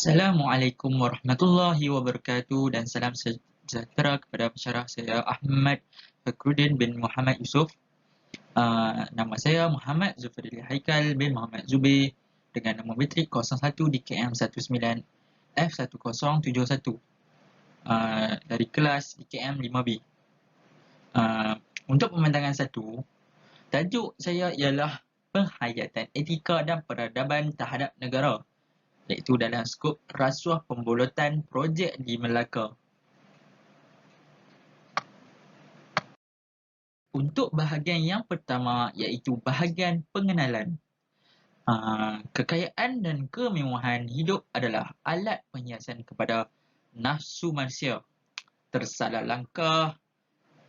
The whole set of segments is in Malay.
Assalamualaikum warahmatullahi wabarakatuh dan salam sejahtera kepada pensyarah saya Ahmad Fakhruddin bin Muhammad Yusof. Nama saya Muhammad Zulfadli Haikal bin Muhammad Zubir dengan nombor matrik 01 DKM 19 F1071 dari kelas DKM 5B. Untuk pemandangan 1, tajuk saya ialah penghayatan etika dan peradaban terhadap negara, iaitu dalam skop rasuah pembolotan projek di Melaka. Untuk bahagian yang pertama iaitu bahagian pengenalan. Kekayaan dan kemewahan hidup adalah alat penghiasan kepada nafsu manusia. Tersalah langkah,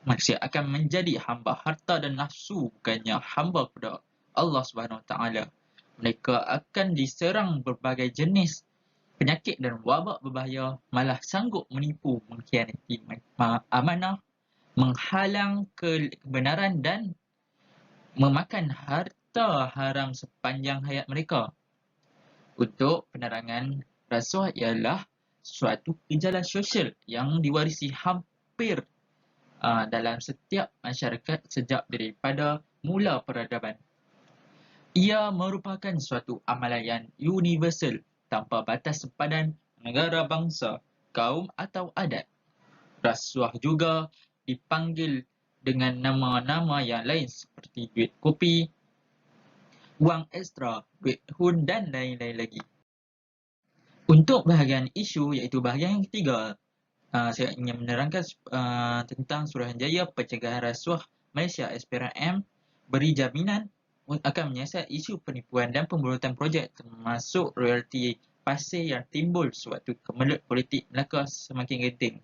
manusia akan menjadi hamba harta dan nafsu, bukannya hamba kepada Allah SWT. Mereka akan diserang berbagai jenis penyakit dan wabak berbahaya, malah sanggup menipu, mengkhianati amanah, menghalang kebenaran dan memakan harta haram sepanjang hayat mereka. Untuk penerangan, rasuah ialah suatu gejala sosial yang diwarisi hampir dalam setiap masyarakat sejak daripada mula peradaban. Ia merupakan suatu amalan yang universal tanpa batas sepadan negara, bangsa, kaum atau adat. Rasuah juga dipanggil dengan nama-nama yang lain seperti duit kopi, wang ekstra, duit hun dan lain-lain lagi. Untuk bahagian isu iaitu bahagian yang ketiga, saya ingin menerangkan tentang Suruhanjaya Pencegahan Rasuah Malaysia SPRM beri jaminan akan menyiasat isu penipuan dan pembolotan projek termasuk royalti pasir yang timbul sewaktu kemelut politik Melaka semakin genting.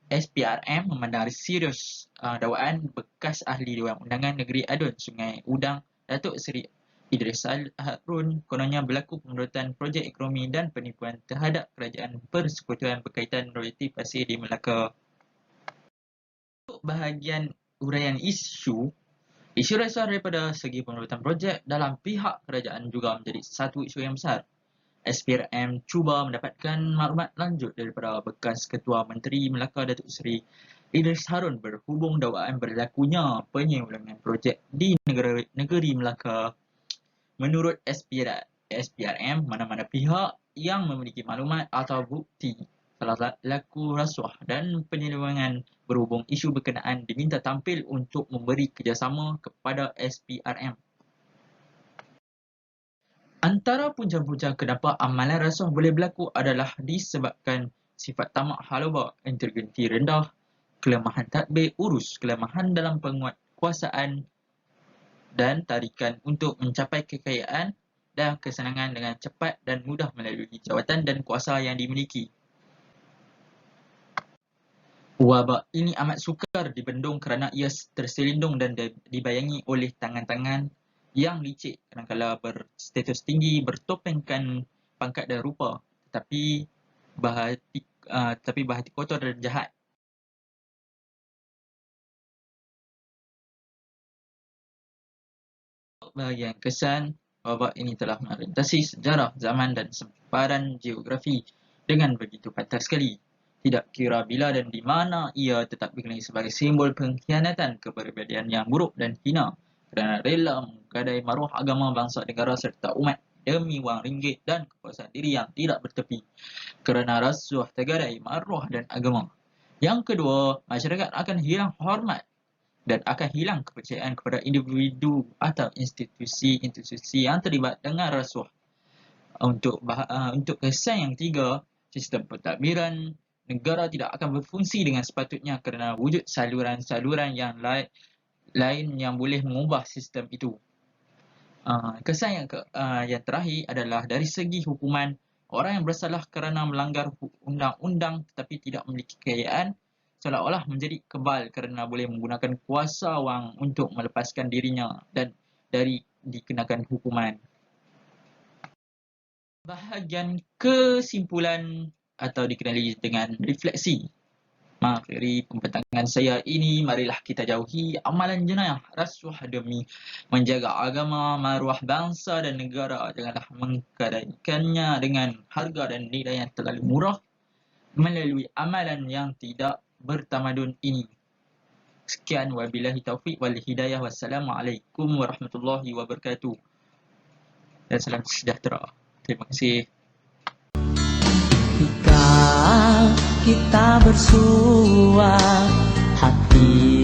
SPRM memandang serius dakwaan bekas ahli Dewan Undangan Negeri Adun Sungai Udang Datuk Seri Idris Harun kononnya berlaku pembolotan projek ekonomi dan penipuan terhadap kerajaan persekutuan berkaitan royalti pasir di Melaka. Untuk bahagian uraian isu rasuah daripada segi pembolotan projek dalam pihak kerajaan juga menjadi satu isu yang besar. SPRM cuba mendapatkan maklumat lanjut daripada bekas Ketua Menteri Melaka Datuk Seri Idris Harun berhubung dakwaan berlakunya penyulangan projek di negeri Melaka. Menurut SPRM, mana-mana pihak yang memiliki maklumat atau bukti telah laku rasuah dan penyelewengan berhubung isu berkenaan diminta tampil untuk memberi kerjasama kepada SPRM. Antara punca-punca kenapa amalan rasuah boleh berlaku adalah disebabkan sifat tamak halaba, integriti rendah, kelemahan tadbir urus, kelemahan dalam penguatkuasaan dan tarikan untuk mencapai kekayaan dan kesenangan dengan cepat dan mudah melalui jawatan dan kuasa yang dimiliki. Wabak ini amat sukar dibendung kerana ia terselindung dan dibayangi oleh tangan-tangan yang licik, kadangkala berstatus tinggi, bertopengkan pangkat dan rupa, tetapi berhati kotor dan jahat. Bahagian kesan, wabak ini telah merintasi sejarah, zaman dan semparan geografi dengan begitu fatal sekali. Tidak kira bila dan di mana, ia tetap dikenali sebagai simbol pengkhianatan kepribadian yang buruk dan hina kerana rela menggadai maruah agama, bangsa, negara serta umat demi wang ringgit dan kepuasan diri yang tidak bertepi. Kerana rasuah tergadai maruah dan agama. Yang kedua, masyarakat akan hilang hormat dan akan hilang kepercayaan kepada individu atau institusi yang terlibat dengan rasuah. Untuk kesan yang ketiga, sistem pentadbiran negara tidak akan berfungsi dengan sepatutnya kerana wujud saluran-saluran yang lain yang boleh mengubah sistem itu. Kesan yang terakhir adalah dari segi hukuman, orang yang bersalah kerana melanggar undang-undang tetapi tidak memiliki kekayaan seolah-olah menjadi kebal kerana boleh menggunakan kuasa wang untuk melepaskan dirinya dan dari dikenakan hukuman. Bahagian kesimpulan atau dikenali dengan refleksi. mengakhiri pembentangan saya ini, marilah kita jauhi amalan jenayah rasuah demi menjaga agama, maruah bangsa dan negara. Janganlah menggadaikannya dengan harga dan nilai yang terlalu murah melalui amalan yang tidak bertamadun ini. Sekian, wabillahi taufiq wal hidayah. Wassalamualaikum warahmatullahi wabarakatuh. Dan salam sejahtera. Terima kasih. Ketika kita bersua hati